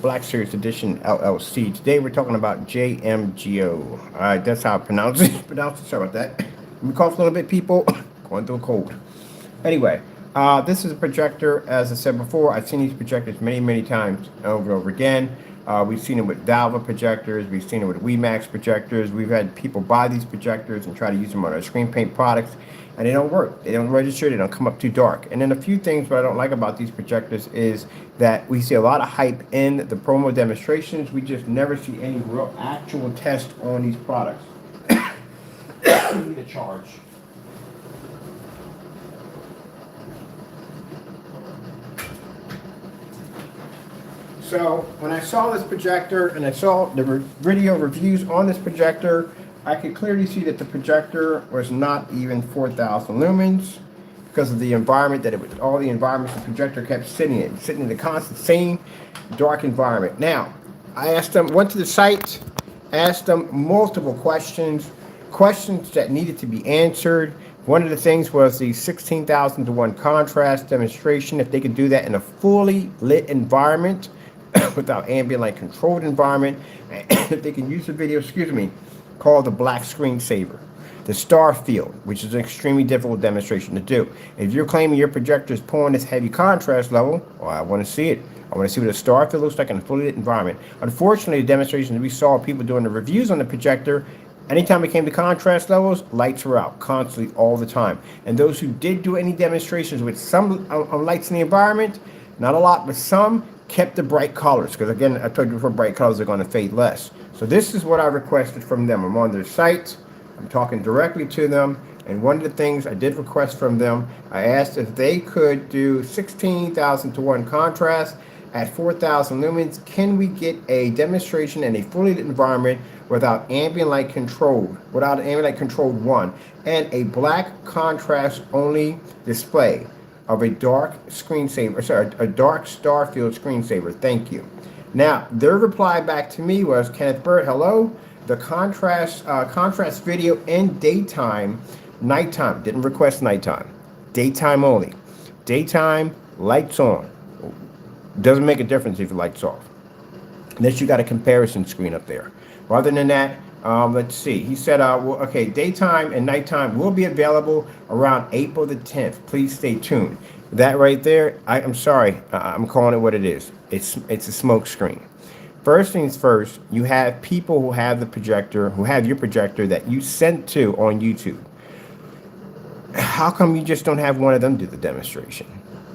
Black Series Edition LLC. Today we're talking about JMGO. Alright, that's how I pronounce it. Sorry about that. Let me cough a little bit, people. Going through a cold. Anyway, this is a projector. As I said before, I've seen these projectors many times over and over again. We've seen it with Valva projectors. We've seen it with WeMax projectors. We've had people buy these projectors and try to use them on our screen paint products, and they don't work. They don't register. They don't come up too dark. And then a few things what I don't like about these projectors is that we see a lot of hype in the promo demonstrations. We just never see any real actual test on these products. We need a charge. So when I saw this projector and I saw the video reviews on this projector, I could clearly see that the projector was not even 4,000 lumens because of the environment that it was. All the environments the projector kept sitting in the constant same dark environment. Now, I asked them, went to the site, asked them multiple questions that needed to be answered. One of the things was the 16,000 to 1 contrast demonstration. If they could do that in a fully lit environment, without ambient light controlled environment, if they can use the video, called the black screensaver, the star field, which is an extremely difficult demonstration to do. If you're claiming your projector is pulling this heavy contrast level, well, I want to see it. I want to see what a star field looks like in a fully lit environment. Unfortunately, the demonstrations we saw people doing the reviews on the projector, anytime it came to contrast levels, lights were out constantly all the time. And those who did do any demonstrations with some lights in the environment, not a lot, but some, kept the bright colors, because again, I told you before, bright colors are going to fade less. So this is what I requested from them. I'm on their site, I'm talking directly to them, and one of the things I did request from them, I asked if they could do 16,000 to 1 contrast at 4,000 lumens. Can we get a demonstration in a fully lit environment without ambient light controlled, without an ambient light controlled one, and a black contrast only display of a dark screensaver, a dark star field screensaver. Thank you. Now, their reply back to me was, Kenneth Bird, hello. The contrast video in daytime, nighttime. Didn't request nighttime. Daytime only. Daytime, lights on. Doesn't make a difference if your lights off, unless you got a comparison screen up there. Other than that, let's see. He said, well, okay, daytime and nighttime will be available around April the 10th. Please stay tuned. That right there, I'm sorry, I'm calling it what it is. It's a smoke screen. First things first, you have people who have the projector, who have your projector that you sent to on YouTube. How come you just don't have one of them do the demonstration?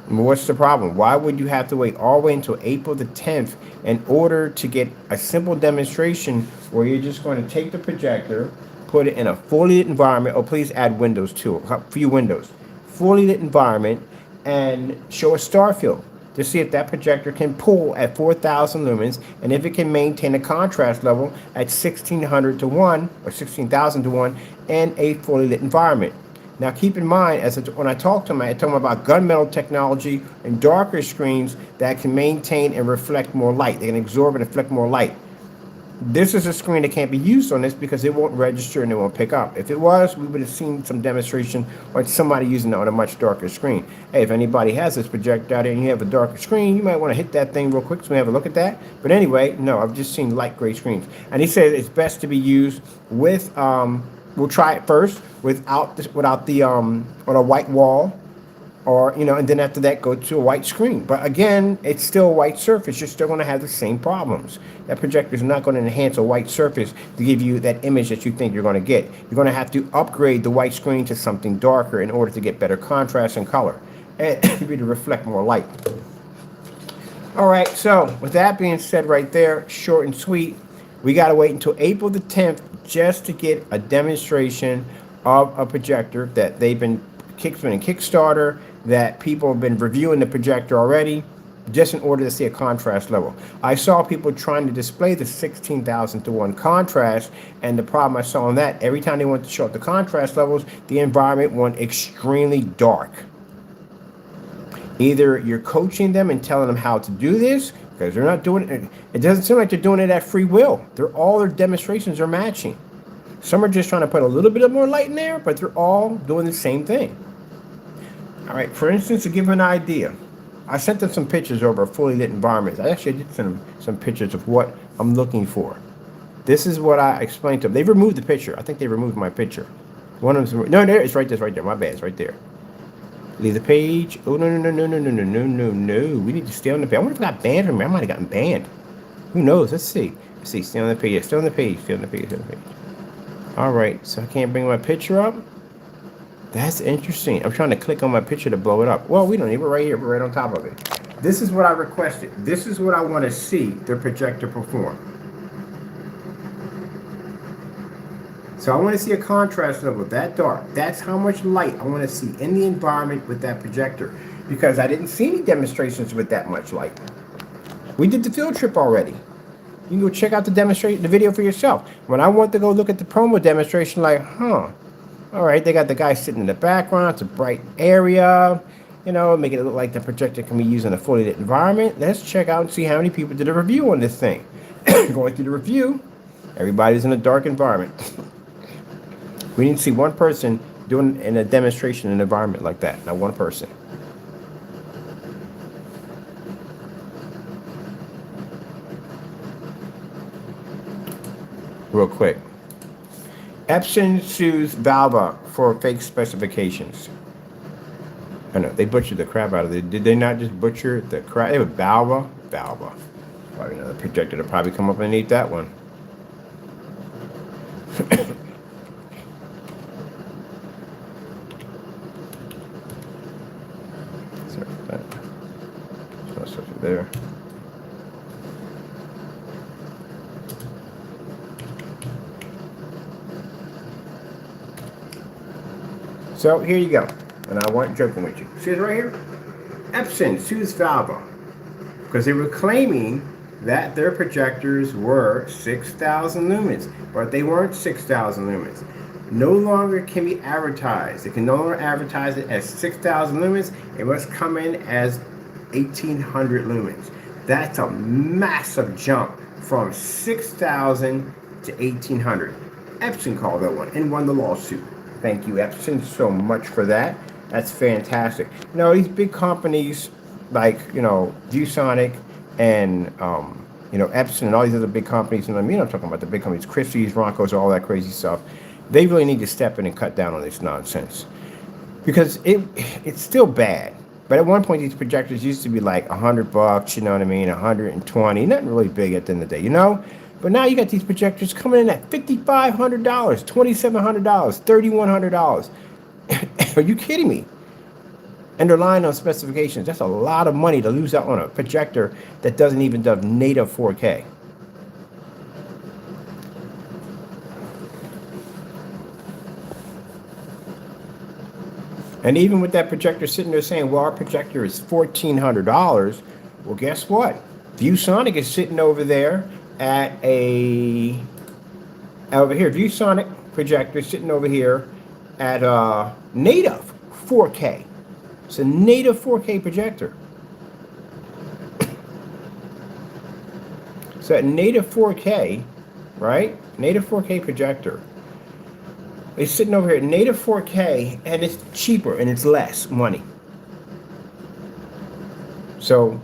What's the problem? Why would you have to wait all the way until April the 10th in order to get a simple demonstration where you're just going to take the projector, put it in a fully lit environment, or please add windows too, a few windows, fully lit environment, and show a star field to see if that projector can pull at 4,000 lumens and if it can maintain a contrast level at 1,600 to 1 or 16,000 to 1 in a fully lit environment. Now keep in mind, when I talk to them, I talk about gunmetal technology and darker screens that can maintain and reflect more light. They can absorb and reflect more light. This is a screen that can't be used on this because it won't register and it won't pick up. If it was, we would have seen some demonstration or somebody using it on a much darker screen. Hey, if anybody has this projector out there and you have a darker screen, you might want to hit that thing real quick so we have a look at that. But anyway, no, I've just seen light gray screens. And he said it's best to be used with, we'll try it first without the on a white wall, or and then after that go to a white screen. But again, it's still a white surface. You're still going to have the same problems. That projector is not going to enhance a white surface to give you that image that you think you're going to get. You're going to have to upgrade the white screen to something darker in order to get better contrast and color, and to reflect more light. All right. So with that being said, right there, short and sweet. We got to wait until April the 10th just to get a demonstration of a projector that they've been spinning Kickstarter, that people have been reviewing the projector already, just in order to see a contrast level. I saw people trying to display the 16,000 to 1 contrast, and the problem I saw on that, every time they went to show up the contrast levels, the environment went extremely dark. Either you're coaching them and telling them how to do this, because they're not doing it. It doesn't seem like they're doing it at free will. All their demonstrations are matching. Some are just trying to put a little bit of more light in there, but they're all doing the same thing. All right, for instance, to give an idea, I sent them some pictures over a fully lit environment. I actually did send them some pictures of what I'm looking for. This is what I explained to them. They removed the picture. I think they removed my picture. One of them, no, there, it's right there, right there. My bad, it's right there. Leave the page. Oh, no, no, no, no, no, no, no, no, no. We need to stay on the page. I wonder if I got banned from me. I might have gotten banned. Who knows? Let's see. Let's see. Stay on the page. Yeah, stay on the page. Stay on the page. Stay on the page. All right. So I can't bring my picture up. That's interesting. I'm trying to click on my picture to blow it up. Well, we don't need it. We're right here. We're right on top of it. This is what I requested. This is what I want to see the projector perform. So I want to see a contrast level that dark. That's how much light I want to see in the environment with that projector, because I didn't see any demonstrations with that much light. We did the field trip already. You can go check out the video for yourself. When I want to go look at the promo demonstration, like, all right, they got the guy sitting in the background. It's a bright area, you know, make it look like the projector can be used in a fully lit environment. Let's check out and see how many people did a review on this thing. Going through the review, everybody's in a dark environment. We didn't see one person doing in a demonstration in an environment like that. Not one person. Real quick. Epson sues Valve for fake specifications. I know, they butchered the crap out of it. Did they not just butcher the crap? It was Valve. Probably another projector to probably come up underneath that one. There. So here you go, and I wasn't joking with you. See it right here? Epson sues Valve because they were claiming that their projectors were 6,000 lumens, but they weren't 6,000 lumens. No longer can be advertised. They can no longer advertise it as 6,000 lumens. It must come in as 1,800 lumens. That's a massive jump from 6,000 to 1,800. Epson called that one and won the lawsuit. Thank you, Epson, so much for that. That's fantastic. You know, these big companies like, you know, ViewSonic and, you know, Epson and all these other big companies, and I mean, I'm talking about the big companies, Christie's, Roncos, all that crazy stuff. They really need to step in and cut down on this nonsense, because it's still bad. But at one point, these projectors used to be like $100, you know what I mean, 120, nothing really big at the end of the day, you know? But now you got these projectors coming in at $5,500, $2,700, $3,100. Are you kidding me? And they're lying on specifications. That's a lot of money to lose out on a projector that doesn't even do native 4K. And even with that projector sitting there saying, well, our projector is $1,400, well, guess what? ViewSonic is sitting over there at ViewSonic projector sitting over here at native 4K. It's a native 4K projector. So at native 4K, right? Native 4K projector. It's sitting over here at native 4K, and it's cheaper and it's less money. So,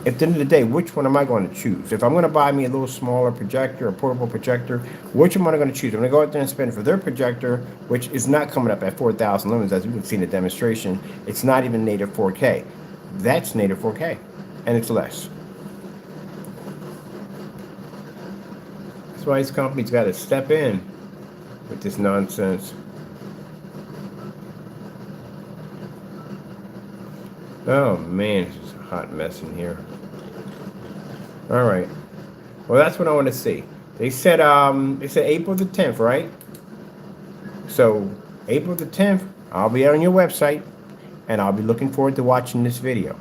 at the end of the day, which one am I going to choose? If I'm going to buy me a little smaller projector, a portable projector, which one am I going to choose? I'm going to go out there and spend for their projector, which is not coming up at 4,000 lumens, as you can see in the demonstration. It's not even native 4K. That's native 4K, and it's less. That's why these companies got to step in with this nonsense. Oh man, it's just a hot mess in here. All right. Well, that's what I want to see. They said April the 10th, right? So April the 10th, I'll be on your website, and I'll be looking forward to watching this video.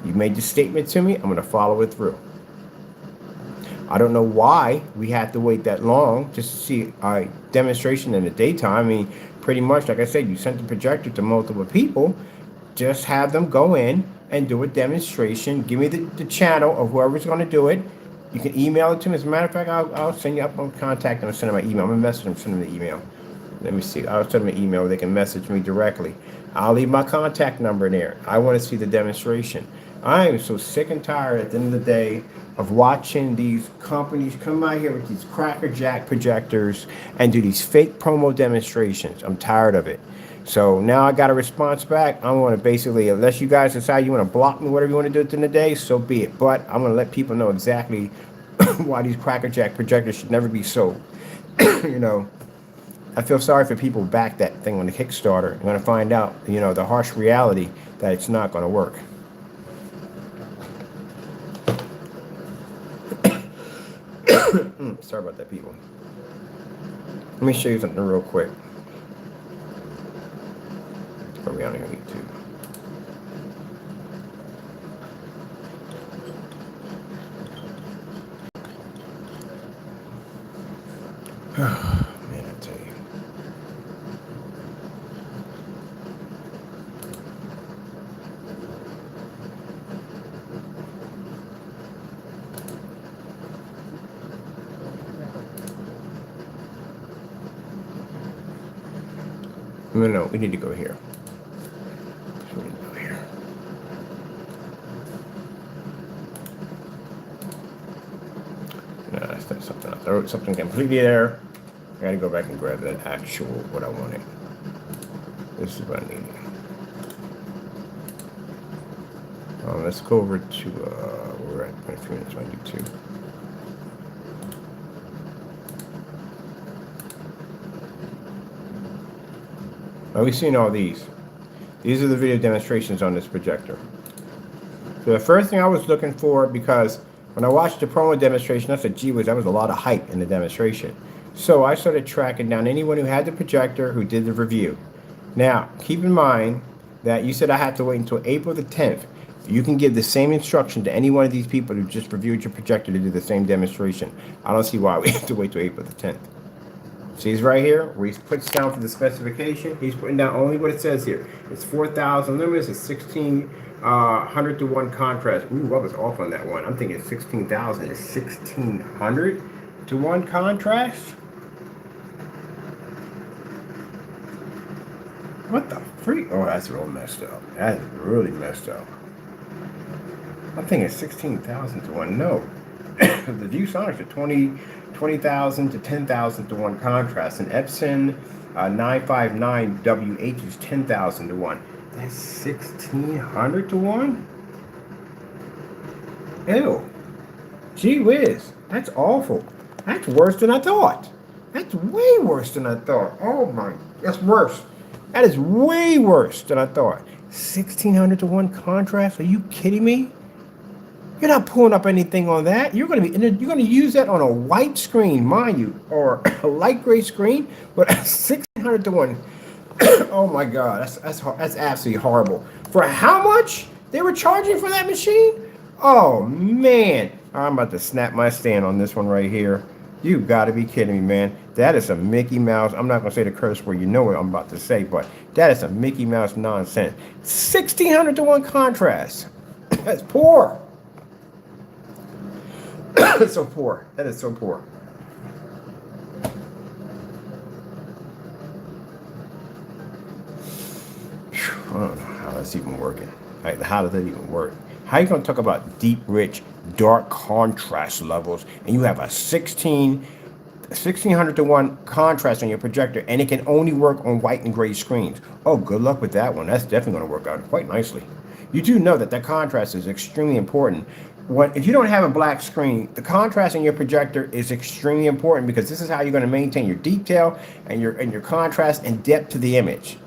You made the statement to me. I'm going to follow it through. I don't know why we had to wait that long just to see a demonstration in the daytime. I mean, pretty much, like I said, you sent the projector to multiple people. Just have them go in and do a demonstration. Give me the channel of whoever's going to do it. You can email it to me. As a matter of fact, I'll send you up on contact and I'll send them my email. I'm going to message them, send them the email. Let me see. I'll send them an email. They can message me directly. I'll leave my contact number in there. I want to see the demonstration. I am so sick and tired at the end of the day of watching these companies come out here with these crackerjack projectors and do these fake promo demonstrations. I'm tired of it. So now I got a response back. I want to basically, unless you guys decide you want to block me, whatever you want to do at the end of the day, so be it. But I'm going to let people know exactly why these crackerjack projectors should never be sold. You know, I feel sorry for people who back that thing on the Kickstarter. I'm going to find out, you know, the harsh reality that it's not going to work. Sorry about that, people. Let me show you something real quick. Probably on YouTube. Man, I tell you. No, we need to go here. We need to go here. No, that's not something else. I wrote something completely there. I gotta go back and grab that actual what I wanted. This is what I need. Let's go over to we're at 23 minutes on YouTube. Now we've seen all these. These are the video demonstrations on this projector. So the first thing I was looking for, because when I watched the promo demonstration, I said, gee whiz, that was a lot of hype in the demonstration. So I started tracking down anyone who had the projector who did the review. Now, keep in mind that you said I had to wait until April the 10th. You can give the same instruction to any one of these people who just reviewed your projector to do the same demonstration. I don't see why we have to wait till April the 10th. See, he's right here where he puts down for the specification. He's putting down only what it says here. It's 4,000 lumens. It's 1,600 to 1 contrast. Ooh, I was off on that one. I'm thinking 16,000 is 1,600 to 1 contrast. What the freak? Oh, that's real messed up. That's really messed up. I'm thinking 16,000 to 1. No. The ViewSonics are 20,000 to 10,000 to 1 contrast. And Epson 959WH is 10,000 to 1. That's 1,600 to 1? Ew. Gee whiz. That's awful. That's worse than I thought. That's way worse than I thought. Oh my, that's worse. That is way worse than I thought. 1,600 to 1 contrast? Are you kidding me? You're not pulling up anything on that. You're going to use that on a white screen, mind you, or a light gray screen, but 1,600 to 1. Oh my God, that's absolutely horrible. For how much they were charging for that machine? Oh man, I'm about to snap my stand on this one right here. You got to be kidding me, man. That is some Mickey Mouse. I'm not going to say the curse word. You know what I'm about to say, but that is some Mickey Mouse nonsense. 1,600 to 1 contrast. That's poor. That's so poor. That is so poor. I don't know how that's even working. Like, how does that even work? How are you going to talk about deep, rich, dark contrast levels, and you have a 1,600 to 1 contrast on your projector, and it can only work on white and gray screens? Oh, good luck with that one. That's definitely going to work out quite nicely. You do know that contrast is extremely important. If you don't have a black screen, the contrast in your projector is extremely important, because this is how you're going to maintain your detail and your contrast and depth to the image.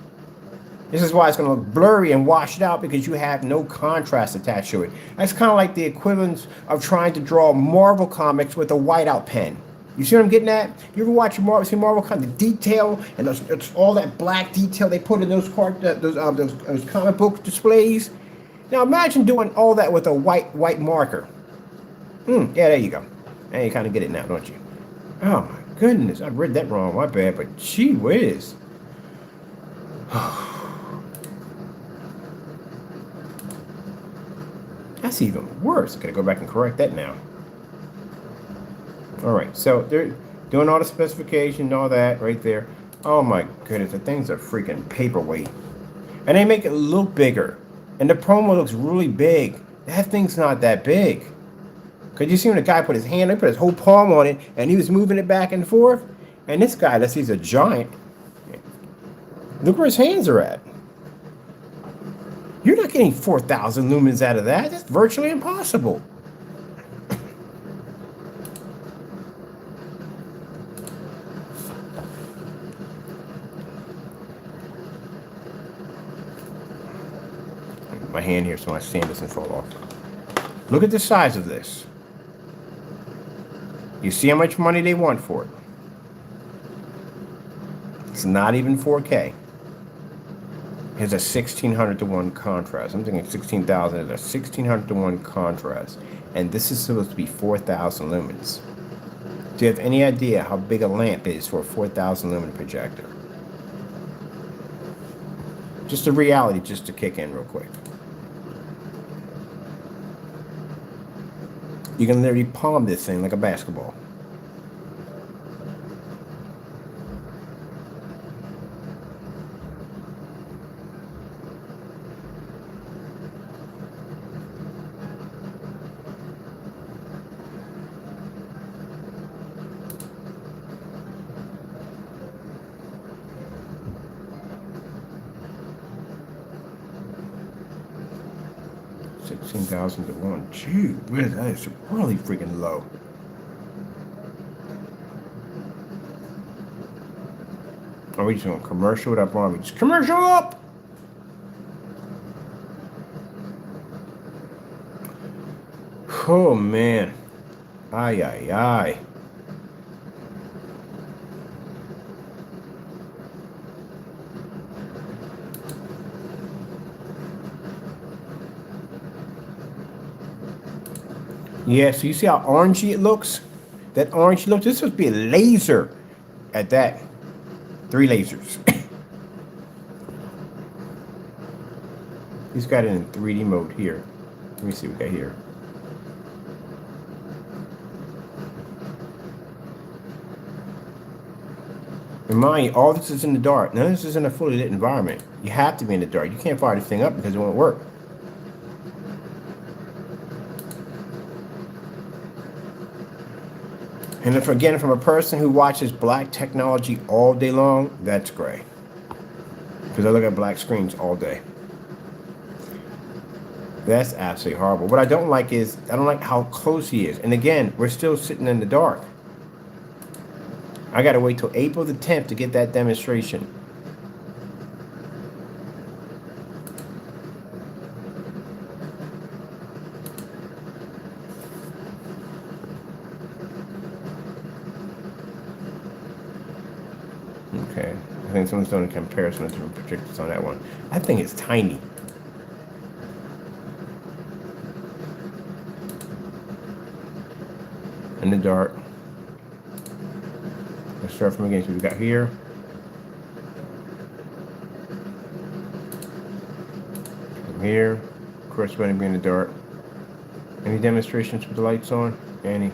This is why it's going to look blurry and washed out, because you have no contrast attached to it. That's kind of like the equivalence of trying to draw Marvel comics with a whiteout pen. You see what I'm getting at? You ever watch Marvel comics, the detail and it's all that black detail they put in those comic book displays? Now imagine doing all that with a white marker. Yeah, there you go. And you kind of get it now, don't you? Oh my goodness, I read that wrong. My bad, but gee whiz. That's even worse. Gotta go back and correct that now. All right, so they're doing all the specification and all that right there. Oh my goodness, the thing's a freaking paperweight. And they make it look bigger. And the promo looks really big. That thing's not that big. Because you see when the guy put his hand, he put his whole palm on it, and he was moving it back and forth. And this guy, unless he's a giant, look where his hands are at. You're not getting 4,000 lumens out of that. That's virtually impossible. My hand here so my stand doesn't fall off. Look at the size of this. You see how much money they want for it. It's not even 4K. It's a 1600 to 1 contrast. I'm thinking 16,000 is a 1600 to 1 contrast. And this is supposed to be 4,000 lumens. Do you have any idea how big a lamp is for a 4,000 lumen projector? Just a reality just to kick in real quick. You can literally palm this thing like a basketball. $16,000 to 1. Gee, that is really freaking low. Are we just going to commercial it up on? We just commercial up! Oh man. Ay, ay, ay. Yeah, so you see how orangey it looks? That orange look, this would be a laser at that. 3 lasers. He's got it in 3D mode here. Let me see what we got here. And mind you, all this is in the dark. None of this is in a fully lit environment. You have to be in the dark. You can't fire this thing up because it won't work. And if, again, from a person who watches black technology all day long, that's great. Because I look at black screens all day. That's absolutely horrible. What I don't like is, I don't like how close he is. And again, we're still sitting in the dark. I got to wait till April the 10th to get that demonstration. Okay, I think someone's doing a comparison of different projectors on that one. That thing is tiny. In the dark. Let's start from again. So we got here. From here. Of course, we're going to be in the dark. Any demonstrations with the lights on? Any?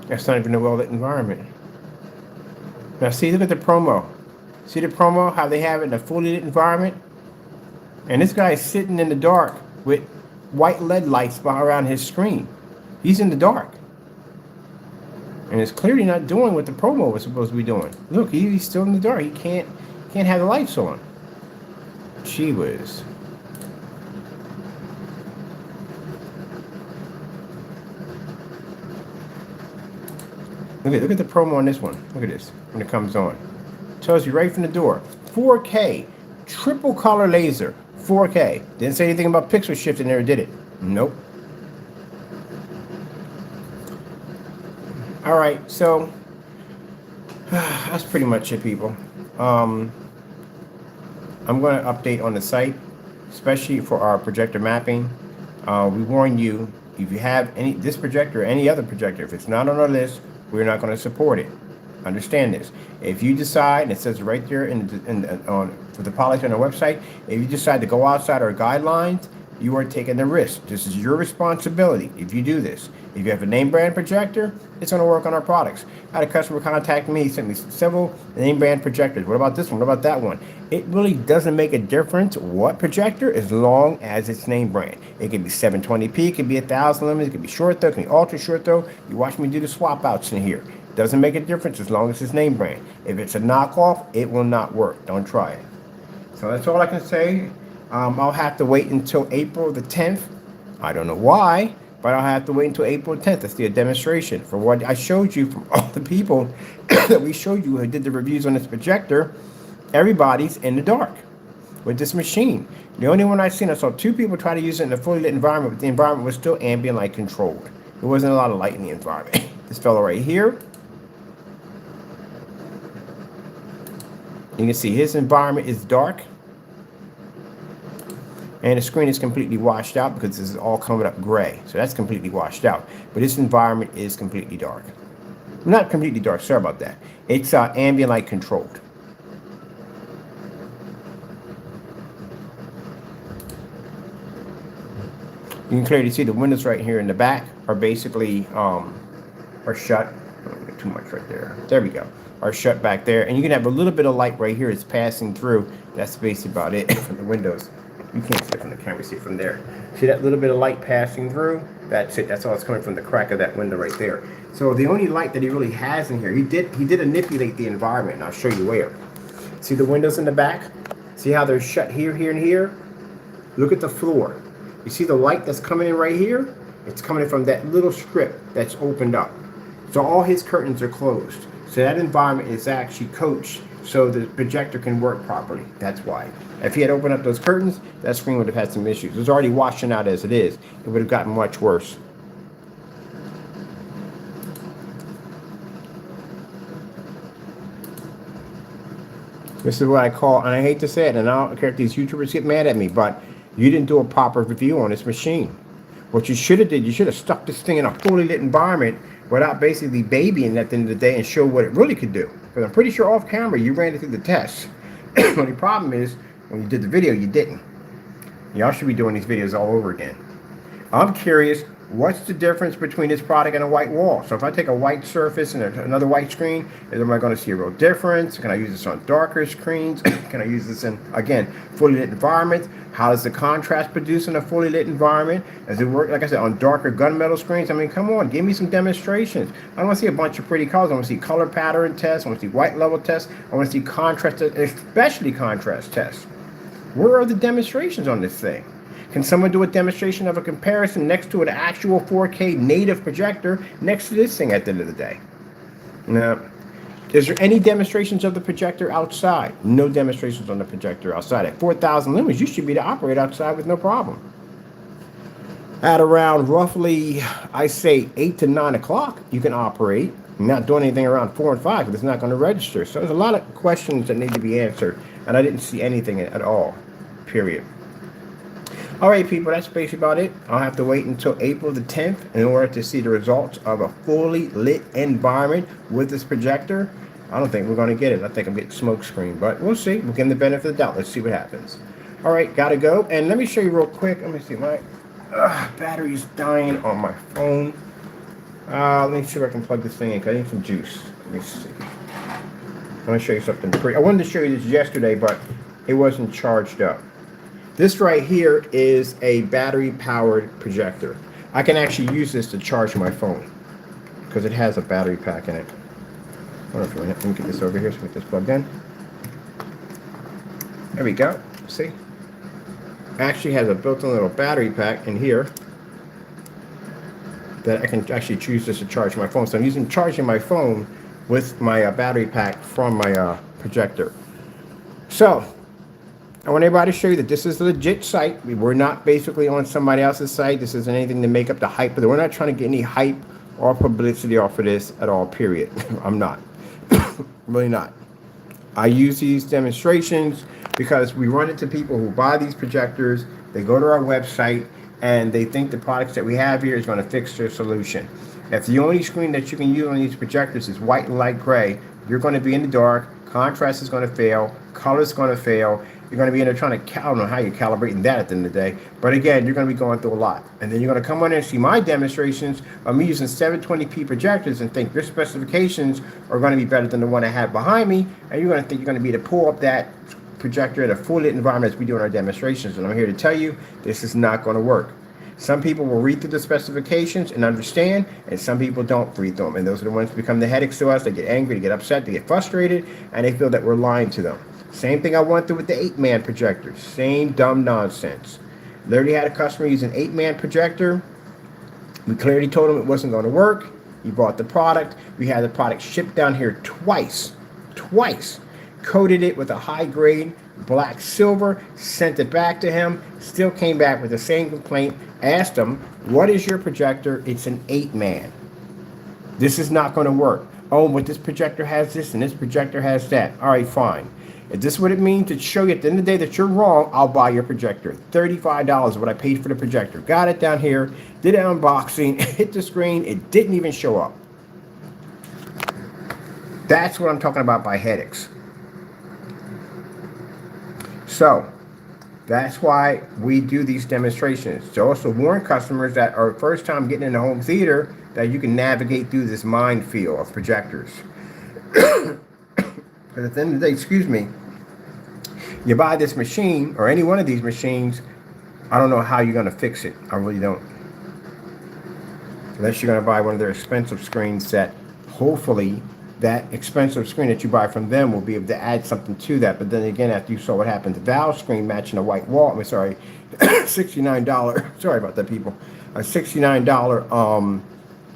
That's not even a well-lit environment. Now see, look at the promo. See the promo, how they have it in a fully lit environment? And this guy is sitting in the dark with white LED lights around his screen. He's in the dark. And it's clearly not doing what the promo was supposed to be doing. Look, he's still in the dark. He can't have the lights on. Gee whiz. Look at the promo on this one. Look at this when it comes on. Tells you right from the door. 4K, triple color laser, 4K. Didn't say anything about pixel shift in there, did it? Nope. All right, so that's pretty much it, people. I'm going to update on the site, especially for our projector mapping. We warn you, if you have this projector or any other projector, if it's not on our list, we're not going to support it. Understand this. If you decide, and it says right there for the policy on our website, if you decide to go outside our guidelines, you are taking the risk. This is your responsibility if you do this. If you have a name brand projector, it's going to work on our products. I had a customer contact me, he sent me several name brand projectors. What about this one? What about that one? It really doesn't make a difference what projector as long as it's name brand. It can be 720p, it can be 1000 lumens, it can be short throw, it can be ultra short throw. You watch me do the swap outs in here. Doesn't make a difference as long as it's name brand. If it's a knockoff, it will not work. Don't try it. So that's all I can say. I'll have to wait until April the 10th. I don't know why, but I'll have to wait until April 10th to see a demonstration. For what I showed you from all the people that we showed you who did the reviews on this projector, everybody's in the dark with this machine. The only one I saw 2 people try to use it in a fully lit environment, but the environment was still ambient light controlled. There wasn't a lot of light in the environment. This fellow right here, you can see his environment is dark. And the screen is completely washed out because this is all coming up gray. So that's completely washed out. But this environment is completely dark. Not completely dark, sorry about that. It's ambient light controlled. You can clearly see the windows right here in the back are basically are shut. Don't get too much right there. There we go. Are shut back there. And you can have a little bit of light right here that's passing through. That's basically about it from the windows. You can't see it from the camera, see it from there. See that little bit of light passing through? That's it. That's all it's coming from the crack of that window right there. So the only light that he really has in here, he did manipulate the environment, and I'll show you where. See the windows in the back? See how they're shut here, here, and here? Look at the floor. You see the light that's coming in right here? It's coming in from that little strip that's opened up. So all his curtains are closed. So that environment is actually coached so the projector can work properly. That's why. If he had opened up those curtains, that screen would have had some issues. It was already washing out as it is. It would have gotten much worse. This is what I call, and I hate to say it, and I don't care if these YouTubers get mad at me, but you didn't do a proper review on this machine. What you should have did, you should have stuck this thing in a fully lit environment without basically babying it at the end of the day and show what it really could do. Because I'm pretty sure off camera you ran it through the test. The only problem is when you did the video, you didn't. Y'all should be doing these videos all over again. I'm curious, what's the difference between this product and a white wall? So if I take a white surface and another white screen, am I going to see a real difference? Can I use this on darker screens? Can I use this in, again, fully lit environments? How does the contrast produce in a fully lit environment? Does it work, like I said, on darker gunmetal screens? I mean, come on, give me some demonstrations. I don't want to see a bunch of pretty colors. I want to see color pattern tests. I want to see white level tests. I want to see contrast, especially contrast tests. Where are the demonstrations on this thing? Can someone do a demonstration of a comparison next to an actual 4K native projector next to this thing at the end of the day? No. Is there any demonstrations of the projector outside? No demonstrations on the projector outside. At 4,000 lumens, you should be able to operate outside with no problem. At around roughly, I say 8 to 9 o'clock, you can operate. You're not doing anything around 4 and 5 because it's not going to register. So there's a lot of questions that need to be answered. And I didn't see anything at all, period. All right, people, that's basically about it. I'll have to wait until April the 10th in order to see the results of a fully lit environment with this projector. I don't think we're going to get it. I think I'm getting smoke screen, but we'll see. We'll give them the benefit of the doubt. Let's see what happens. All right, got to go. And let me show you real quick. Let me see. My battery's dying on my phone. Let me see if I can plug this thing in, because I need some juice. Let me see. I'm going to show you something pretty. I wanted to show you this yesterday, but it wasn't charged up. This right here is a battery-powered projector. I can actually use this to charge my phone because it has a battery pack in it. Let me get this over here so we get this plugged in. There we go. See? Actually has a built-in little battery pack in here that I can actually choose this to charge my phone. So I'm charging my phone with my battery pack from my projector. So I want everybody to show you that this is a legit site. We're not basically on somebody else's site. This isn't anything to make up the hype. We're not trying to get any hype or publicity off of this at all, period. I'm not. Really not. I use these demonstrations because we run into people who buy these projectors. They go to our website and they think the products that we have here is going to fix their solution. If the only screen that you can use on these projectors is white and light gray, you're going to be in the dark. Contrast is going to fail. Color is going to fail. You're going to be in there trying to, I don't know how you're calibrating that at the end of the day. But again, you're going to be going through a lot. And then you're going to come on in and see my demonstrations of me using 720p projectors and think your specifications are going to be better than the one I have behind me. And you're going to think you're going to be able to pull up that projector in a full lit environment as we do in our demonstrations. And I'm here to tell you, this is not going to work. Some people will read through the specifications and understand, and some people don't read them. And those are the ones who become the headaches to us. They get angry, they get upset, they get frustrated, and they feel that we're lying to them. Same thing I went through with the 8-man projectors. Same dumb nonsense. Literally had a customer use an 8-man projector. We clearly told him it wasn't going to work. He bought the product. We had the product shipped down here twice. Coated it with a high grade black silver, sent it back to him, still came back with the same complaint. Asked him, what is your projector? It's an 8-man. This is not going to work. Oh, but this projector has this and this projector has that. All right, fine. If this is what it means to show you at the end of the day that you're wrong, I'll buy your projector. $35 is what I paid for the projector. Got it down here, did an unboxing, hit the screen, it didn't even show up. That's what I'm talking about by headaches. So, that's why we do these demonstrations. To also warn customers that are first time getting in the home theater that you can navigate through this minefield of projectors. But at the end of the day, excuse me, you buy this machine or any one of these machines, I don't know how you're going to fix it. I really don't. Unless you're going to buy one of their expensive screens that hopefully that expensive screen that you buy from them will be able to add something to that. But then again, after you saw what happened to Valve's screen matching a white wall, I'm sorry, $69, sorry about that, people, a $69,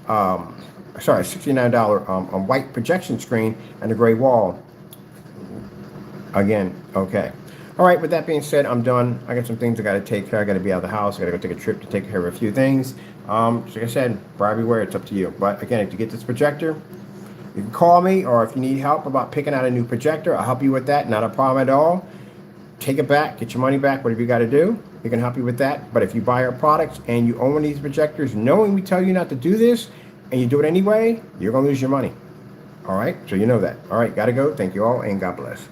$69 white projection screen and a gray wall. Again, okay. All right, with that being said, I'm done. I got some things I got to take care of. I got to be out of the house. I got to go take a trip to take care of a few things. Like I said, buyer beware, it's up to you. But again, if you get this projector, you can call me, or if you need help about picking out a new projector, I'll help you with that. Not a problem at all. Take it back, get your money back, whatever you got to do. We can help you with that. But if you buy our products and you own these projectors, knowing we tell you not to do this, and you do it anyway, you're going to lose your money. All right, so you know that. All right, got to go. Thank you all, and God bless.